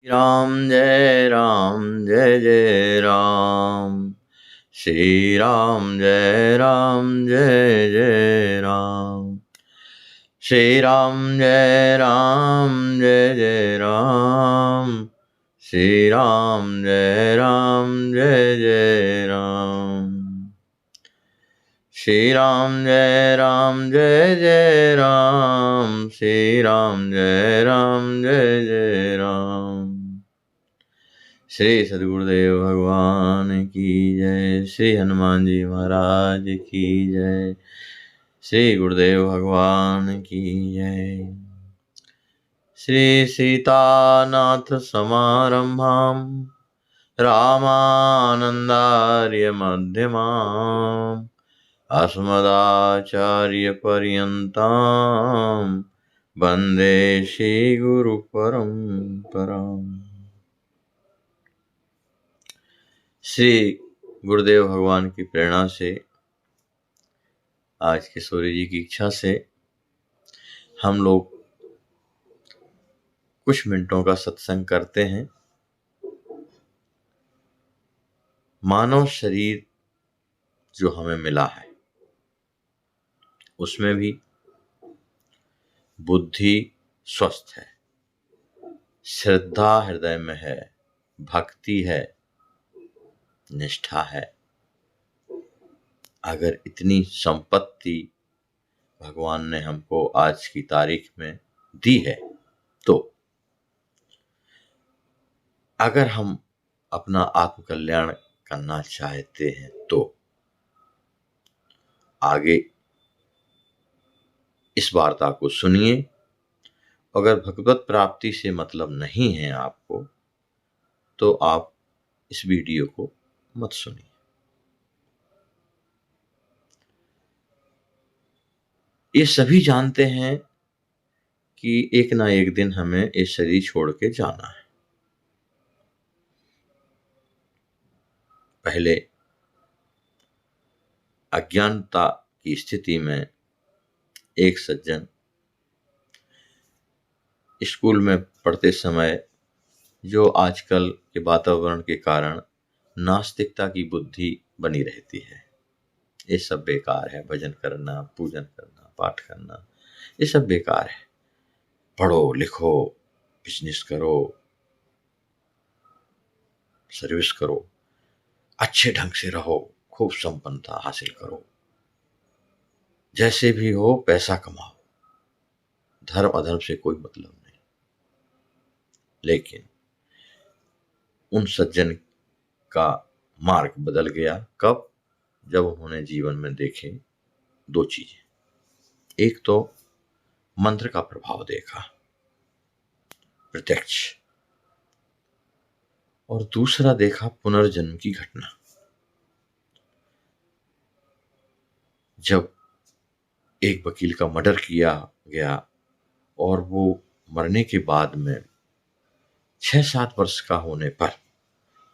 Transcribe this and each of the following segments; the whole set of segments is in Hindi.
राम जय जय राम। श्री राम जय जय राम। श्री राम जय जय राम। श्री राम जय जय राम। श्री राम जय जय राम। श्री राम जय जय राम। श्री सद्गुरुदेव भगवान की जय। श्री हनुमान जी महाराज की जय। श्री गुरुदेव भगवान की जय। श्री सीतानाथ समारंभां रामानंदार्य मध्यमाम् अस्मदाचार्य पर्यन्तां वन्दे श्री गुरु परंपराम्। श्री गुरुदेव भगवान की प्रेरणा से, आज के सूर्य जी की इच्छा से हम लोग कुछ मिनटों का सत्संग करते हैं। मानव शरीर जो हमें मिला है उसमें भी बुद्धि स्वस्थ है, श्रद्धा हृदय में है, भक्ति है, निष्ठा है। अगर इतनी संपत्ति भगवान ने हमको आज की तारीख में दी है तो अगर हम अपना आत्म कल्याण करना चाहते हैं तो आगे इस वार्ता को सुनिए। अगर भगवत प्राप्ति से मतलब नहीं है आपको तो आप इस वीडियो को मत सुनिए। ये सभी जानते हैं कि एक ना एक दिन हमें ये शरीर छोड़ के जाना है। पहले अज्ञानता की स्थिति में एक सज्जन स्कूल में पढ़ते समय जो आजकल के वातावरण के कारण नास्तिकता की बुद्धि बनी रहती है, ये सब बेकार है, भजन करना, पूजन करना, पाठ करना, ये सब बेकार है। पढ़ो लिखो, बिजनेस करो, सर्विस करो, अच्छे ढंग से रहो, खूब संपन्नता हासिल करो, जैसे भी हो पैसा कमाओ, धर्म अधर्म से कोई मतलब नहीं। लेकिन उन सज्जन का मार्ग बदल गया। कब? जब उन्होंने जीवन में देखे दो चीजें। एक तो मंत्र का प्रभाव देखा प्रत्यक्ष, और दूसरा देखा पुनर्जन्म की घटना। जब एक वकील का मर्डर किया गया और वो मरने के बाद में 6-7 वर्ष का होने पर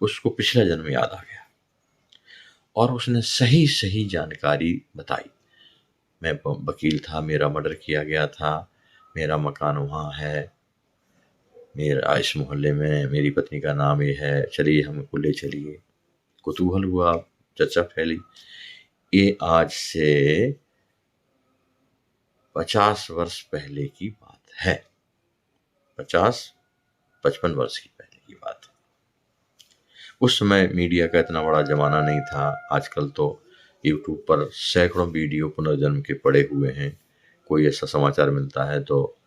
उसको पिछला जन्म याद आ गया और उसने सही सही जानकारी बताई। मैं वकील था, मेरा मर्डर किया गया था, मेरा मकान वहाँ है, मेरा इस मोहल्ले में मेरी पत्नी का नाम ये है, चलिए हमको ले चलिए। कुतूहल हुआ, चर्चा फैली। ये आज से 50 वर्ष पहले की बात है, 50-55 वर्ष की पहले की बात है। उस समय मीडिया का इतना बड़ा जमाना नहीं था। आजकल तो यूट्यूब पर सैकड़ों वीडियो पुनर्जन्म के पड़े हुए हैं। कोई ऐसा समाचार मिलता है तो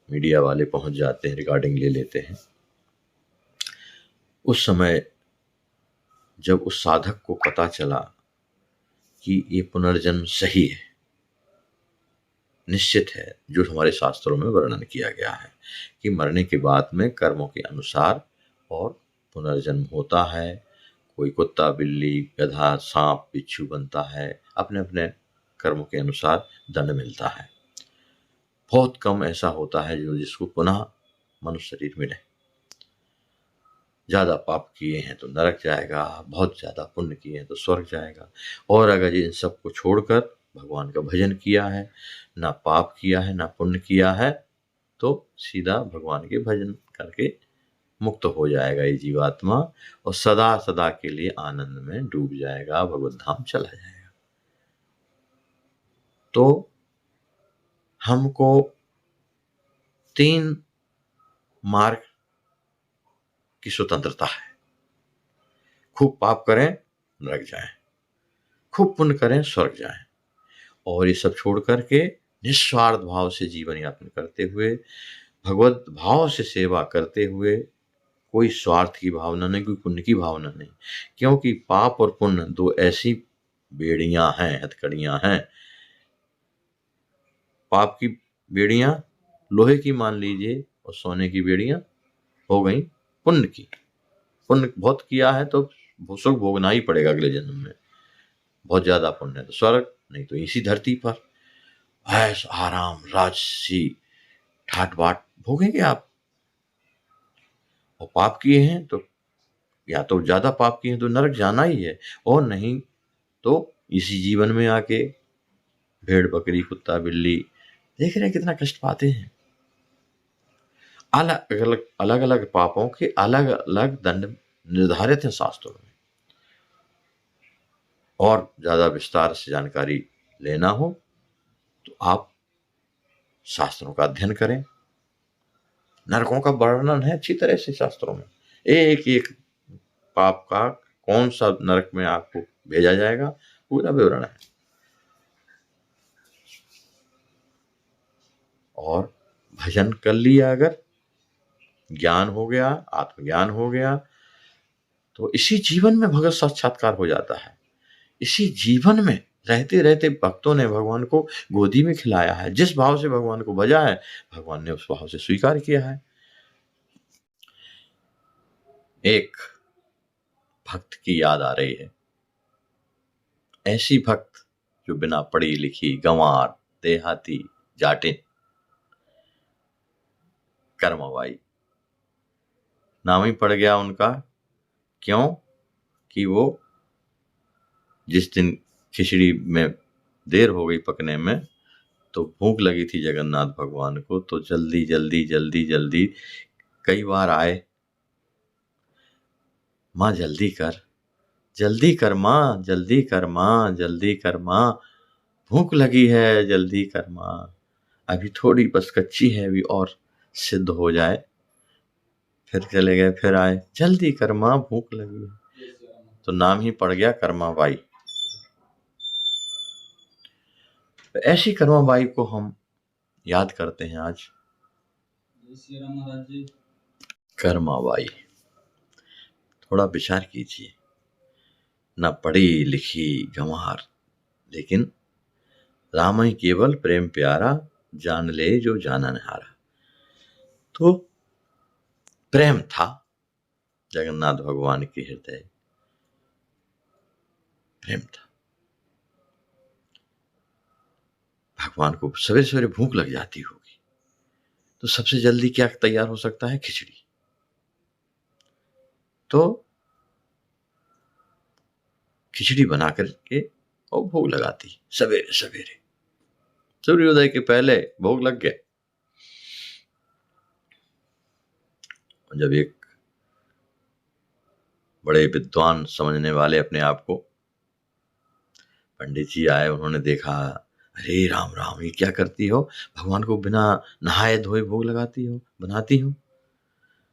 मीडिया वाले पहुंच जाते हैं, रिकॉर्डिंग ले लेते हैं। उस समय जब उस साधक को पता चला कि ये पुनर्जन्म सही है, निश्चित है, जो हमारे शास्त्रों में वर्णन किया गया है कि मरने के बाद में कर्मों के अनुसार और पुनर्जन्म होता है। कोई कुत्ता, बिल्ली, गधा, सांप, बिच्छू बनता है, अपने अपने कर्मों के अनुसार दंड मिलता है। बहुत कम ऐसा होता है जो जिसको पुनः मनुष्य शरीर मिले। ज्यादा पाप किए हैं तो नरक जाएगा, बहुत ज्यादा पुण्य किए हैं तो स्वर्ग जाएगा। और अगर इन सबको छोड़कर भगवान का भजन किया है, ना पाप किया है ना पुण्य किया है, तो सीधा भगवान के भजन करके मुक्त हो जाएगा ये जीवात्मा और सदा सदा के लिए आनंद में डूब जाएगा, भगवत धाम चला जाएगा। तो हमको 3 मार्ग की स्वतंत्रता है। खूब पाप करें नरक जाएं, खूब पुण्य करें स्वर्ग जाएं, और ये सब छोड़ करके निस्वार्थ भाव से जीवन यापन करते हुए, भगवत भाव से सेवा करते हुए, कोई स्वार्थ की भावना नहीं, कोई पुण्य की भावना नहीं, क्योंकि पाप और पुण्य 2 ऐसी बेड़ियां हैं, हथकड़ियां हैं। पाप की बेड़ियां लोहे की मान लीजिए और सोने की बेड़ियां हो गई पुण्य की। पुण्य बहुत किया है तो सुख भोगना ही पड़ेगा अगले जन्म में, बहुत ज्यादा पुण्य है तो स्वर्ग, नहीं तो इसी धरती पर ऐश आराम राजसी ठाट बाट भोगेंगे आप। और पाप किए हैं तो या तो ज्यादा पाप किए हैं तो नरक जाना ही है, और नहीं तो इसी जीवन में आके भेड़ बकरी कुत्ता बिल्ली देख रहे हैं कितना कष्ट पाते हैं। अलग अलग पापों के अलग अलग दंड निर्धारित हैं शास्त्रों में, और ज्यादा विस्तार से जानकारी लेना हो तो आप शास्त्रों का अध्ययन करें। नरकों का वर्णन है अच्छी तरह से शास्त्रों में, एक एक पाप का कौन सा नरक में आपको भेजा जाएगा पूरा विवरण है। और भजन कर लिया, अगर ज्ञान हो गया, आत्मज्ञान हो गया, तो इसी जीवन में भगवत साक्षात्कार हो जाता है। इसी जीवन में रहते रहते भक्तों ने भगवान को गोदी में खिलाया है, जिस भाव से भगवान को भजा है भगवान ने उस भाव से स्वीकार किया है। एक भक्त की याद आ रही है, ऐसी भक्त जो बिना पढ़ी लिखी गंवार देहाती जाटिन कर्मवाई, नाम ही पड़ गया उनका, क्यों कि वो जिस दिन खिचड़ी में देर हो गई पकने में तो भूख लगी थी जगन्नाथ भगवान को, तो जल्दी जल्दी जल्दी जल्दी कई बार आए, माँ जल्दी कर माँ, जल्दी कर माँ, जल्दी कर माँ, भूख लगी है जल्दी कर माँ, अभी थोड़ी बस कच्ची है अभी और सिद्ध हो जाए। फिर चले गए, फिर आए, जल्दी कर माँ भूख लगी है, तो नाम ही पड़ गया कर्माबाई। तो ऐसी कर्माबाई को हम याद करते हैं आज। कर्माबाई, थोड़ा विचार कीजिए, न पढ़ी लिखी गंवार, लेकिन राम ही केवल प्रेम प्यारा, जान ले जो जानन हारा। तो प्रेम था जगन्नाथ भगवान के हृदय, प्रेम था। भगवान को सवेरे सवेरे भूख लग जाती होगी, तो सबसे जल्दी क्या तैयार हो सकता है? खिचड़ी। तो खिचड़ी बना करके और भोग लगाती सवेरे सवेरे, सूर्योदय के पहले भोग लग गया। जब एक बड़े विद्वान समझने वाले अपने आप को पंडित जी आए, उन्होंने देखा, अरे राम राम, ये क्या करती हो? भगवान को बिना नहाए धोए भोग लगाती हो, बनाती हो?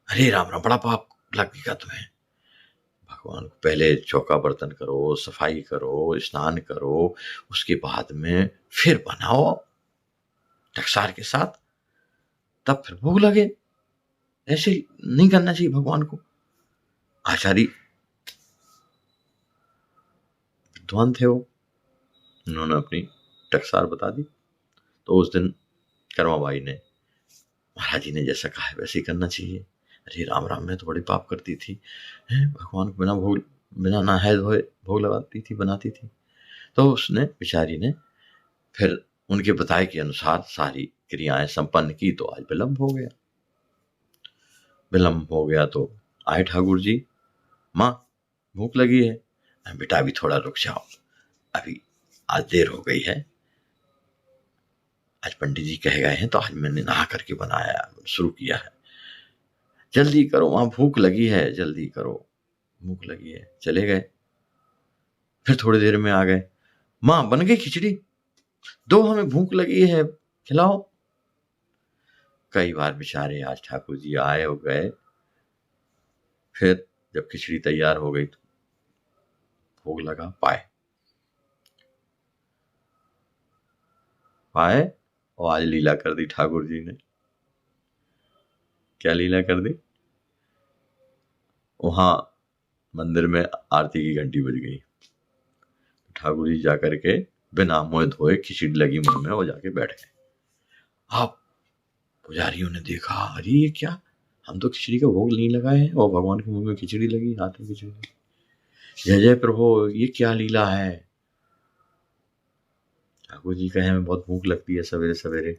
अरे राम राम, बड़ा पाप लगेगा तुम्हें। भगवान को पहले चौका बर्तन करो, सफाई करो, स्नान करो, उसके बाद में फिर बनाओ टकसार के साथ, तब फिर भोग लगे। ऐसे नहीं करना चाहिए भगवान को। आचार्य विद्वान थे वो, उन्होंने अपनी टकसार बता दी। तो उस दिन कर्माबाई ने महाराज जी ने जैसा कहा है वैसे ही करना चाहिए। अरे राम राम, मैं तो बड़ी पाप करती थी, भगवान को बिना नहाए धोए भोग लगाती थी, बनाती थी। तो उसने बेचारी ने फिर उनके बताए के अनुसार सारी क्रियाएं संपन्न की, तो आज विलंब हो गया। तो आए ठाकुर जी, माँ भूख लगी है। बेटा अभी थोड़ा रुक जाओ, अभी आज देर हो गई है, आज पंडित जी कह गए हैं तो आज मैंने नहा करके बनाया, शुरू किया है। जल्दी करो, वहां भूख लगी है, जल्दी करो, भूख लगी है। चले गए। फिर थोड़ी देर में आ गए, माँ बन गई खिचड़ी, दो, हमें भूख लगी है, खिलाओ। कई बार बेचारे आज ठाकुर जी आए हो गए। फिर जब खिचड़ी तैयार हो गई तो भोग लगा, पाए पाए। और आज लीला कर दी ठाकुर जी ने। क्या लीला कर दी? वहां मंदिर में आरती की घंटी बज गई। ठाकुर जी जाकर के बिना मुंह धोए, खिचड़ी लगी मुंह में, वो जाके बैठ गए। आप पुजारियों ने देखा, अरे ये क्या, हम तो खिचड़ी का भोग नहीं लगाए हैं और भगवान के मुंह में खिचड़ी लगी, हाथ में खिचड़ी लगी। जय जय प्रभु, ये क्या लीला है? ठाकुर जी कहे, हमें बहुत भूख लगती है सवेरे सवेरे,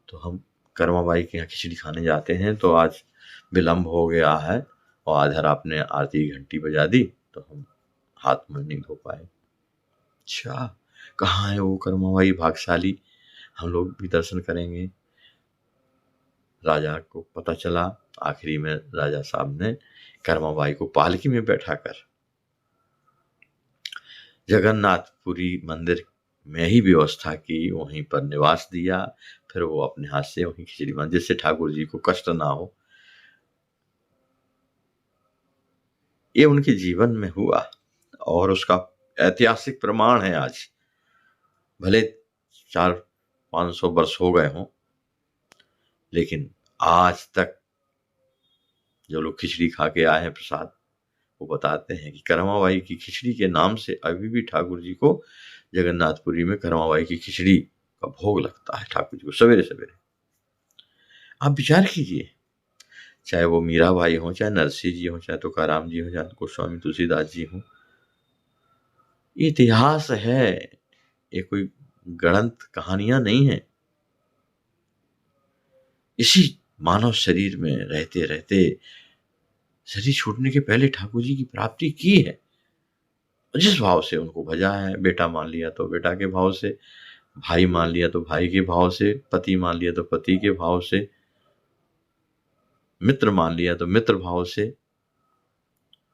तो हम कर्मा बाई के यहाँ खिचड़ी खाने जाते हैं, तो आज विलम्ब हो गया है और आधर आपने आरती की घंटी बजा दी तो हम हाथ में नहीं धो पाए। अच्छा, कहाँ है वो कर्मा बाई भाग्यशाली, हम लोग भी दर्शन करेंगे। राजा को पता चला। आखिरी में राजा साहब ने कर्मा बाई को पालकी में बैठा कर जगन्नाथपुरी मंदिर में ही व्यवस्था की, वहीं पर निवास दिया। फिर वो अपने हाथ से वहीं खिचड़ी बना, जिससे ठाकुर जी को कष्ट ना हो। ये उनके जीवन में हुआ और उसका ऐतिहासिक प्रमाण है। आज भले 400-500 वर्ष हो गए हों, लेकिन आज तक जो लोग खिचड़ी खा के आए हैं प्रसाद, वो बताते हैं कि करमाबाई की खिचड़ी के नाम से अभी भी ठाकुर जी को जगन्नाथपुरी में करमाबाई की खिचड़ी का भोग लगता है ठाकुर जी को सवेरे सवेरे। आप विचार कीजिए, चाहे वो मीराबाई हो, चाहे नरसिंह जी हो, चाहे तुकाराम जी हो, चाहे गोस्वामी तुलसीदास जी हो, ये इतिहास है, ये कोई गढ़ंत कहानियां नहीं है। इसी मानव शरीर में रहते रहते शरीर छूटने के पहले ठाकुर जी की प्राप्ति की है। जिस भाव से उनको भजा है, बेटा मान लिया तो बेटा के भाव से, भाई मान लिया तो भाई के भाव से, पति मान लिया तो पति के भाव से, मित्र मान लिया तो मित्र भाव से।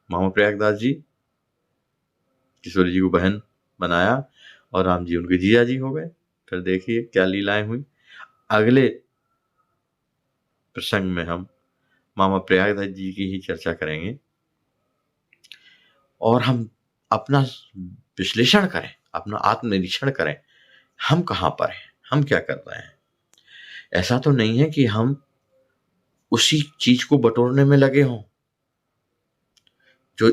मामा प्रयागदास जी किशोरी जी को बहन बनाया और राम जी उनके जीजा जी हो गए। फिर देखिए क्या लीलाएं हुई। अगले प्रसंग में हम मामा प्रयागदास जी की ही चर्चा करेंगे और हम अपना विश्लेषण करें, अपना आत्मनिरीक्षण करें, हम कहाँ पर हैं, हम क्या कर रहे हैं। ऐसा तो नहीं है कि हम उसी चीज को बटोरने में लगे हों जो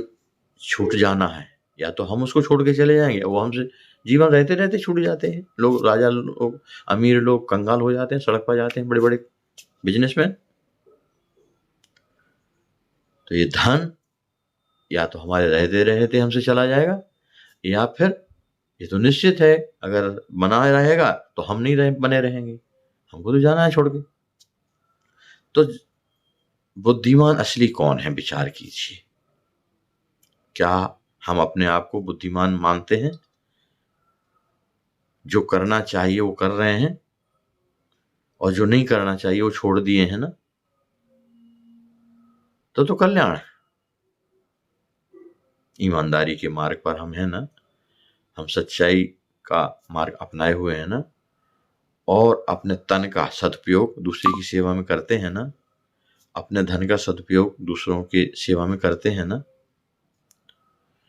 छूट जाना है, या तो हम उसको छोड़ के चले जाएंगे, वो हमसे जीवन रहते रहते छूट जाते हैं। लोग, राजा लोग, अमीर लोग कंगाल हो जाते हैं, सड़क पर जाते हैं, बड़े बड़े बिजनेसमैन। तो ये धन या तो हमारे रहते रहते हमसे चला जाएगा, या फिर ये तो निश्चित है अगर बना रहेगा तो हम नहीं बने रहेंगे, हमको तो जाना है छोड़ के। तो बुद्धिमान असली कौन है, विचार कीजिए। क्या हम अपने आप को बुद्धिमान मानते हैं? जो करना चाहिए वो कर रहे हैं और जो नहीं करना चाहिए वो छोड़ दिए हैं ना, तो कल्याण है। ईमानदारी के मार्ग पर हम हैं ना, हम सच्चाई का मार्ग अपनाए हुए हैं ना, और अपने तन का सदुपयोग दूसरे की सेवा में करते हैं ना, अपने धन का सदुपयोग दूसरों की सेवा में करते हैं ना,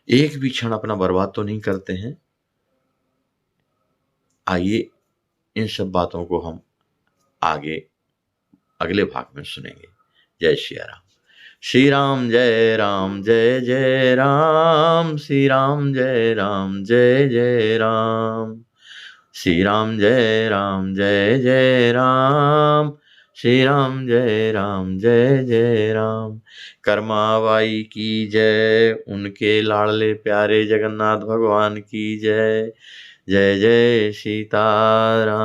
एक भी क्षण अपना बर्बाद तो नहीं करते हैं। आइए इन सब बातों को हम आगे अगले भाग में सुनेंगे। जय श्री राम। श्री राम जय राम, जय जय राम, श्री राम जय राम, जय जय राम, श्री राम जय राम, जय जय राम, श्री राम जय राम, जय जय राम। कर्माबाई की जय, उनके लाडले प्यारे जगन्नाथ भगवान की जय। जय जय सीताराम।